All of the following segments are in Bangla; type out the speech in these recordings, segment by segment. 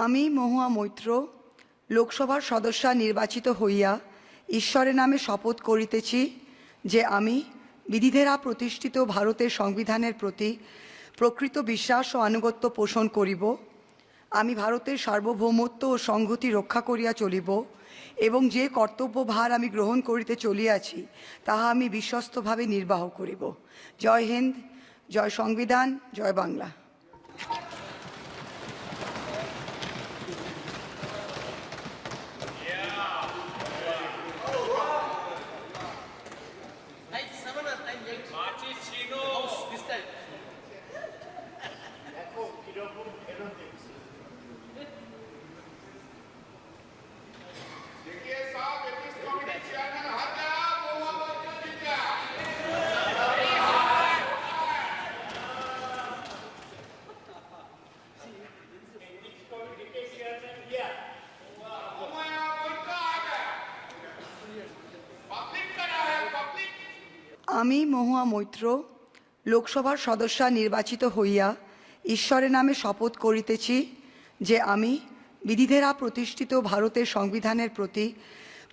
আমি মহুয়া মৈত্র লোকসভার সদস্যা নির্বাচিত হইয়া ঈশ্বরের নামে শপথ করিতেছি যে আমি বিধি দ্বারা প্রতিষ্ঠিত ভারতের সংবিধানের প্রতি প্রকৃত বিশ্বাস ও আনুগত্য পোষণ করিব। আমি ভারতের সার্বভৌমত্ব ও সংহতি রক্ষা করিয়া চলিব এবং যে কর্তব্যভার আমি গ্রহণ করিতে চলিয়াছি তাহা আমি বিশ্বস্তভাবে নির্বাহ করিব। জয় হিন্দ, জয় সংবিধান, জয় বাংলা। আমি মহুয়া মৈত্র লোকসভার সদস্যা নির্বাচিত হইয়া ঈশ্বরের নামে শপথ করিতেছি যে আমি বিধি দ্বারা প্রতিষ্ঠিত ভারতের সংবিধানের প্রতি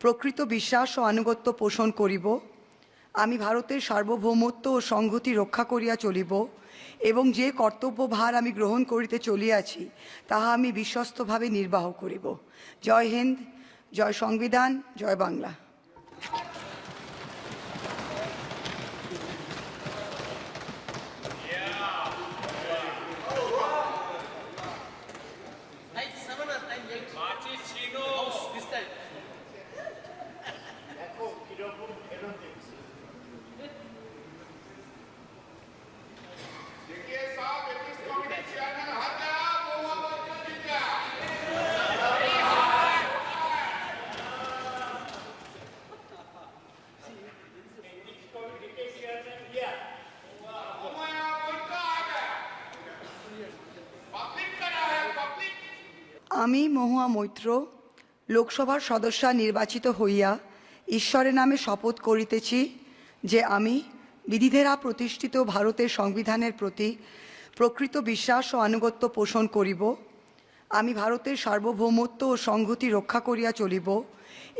প্রকৃত বিশ্বাস ও আনুগত্য পোষণ করিব। আমি ভারতের সার্বভৌমত্ব ও সংহতি রক্ষা করিয়া চলিব এবং যে কর্তব্যভার আমি গ্রহণ করিতে চলিয়াছি তাহা আমি বিশ্বস্তভাবে নির্বাহ করিব। জয় হিন্দ, জয় সংবিধান, জয় বাংলা। আমি মহুয়া মৈত্র লোকসভার সদস্যা নির্বাচিত হইয়া ঈশ্বরের নামে শপথ করিতেছি যে আমি বিধি দ্বারা প্রতিষ্ঠিত ভারতের সংবিধানের প্রতি প্রকৃত বিশ্বাস ও আনুগত্য পোষণ করিব। আমি ভারতের সার্বভৌমত্ব ও সংহতি রক্ষা করিয়া চলিব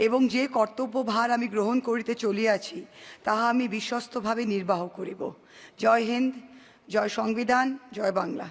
এবং যে কর্তব্যভার আমি গ্রহণ করিতে চলিয়াছি তাহা আমি বিশ্বস্তভাবে নির্বাহ করিব। জয় হিন্দ, জয় সংবিধান, জয় বাংলা।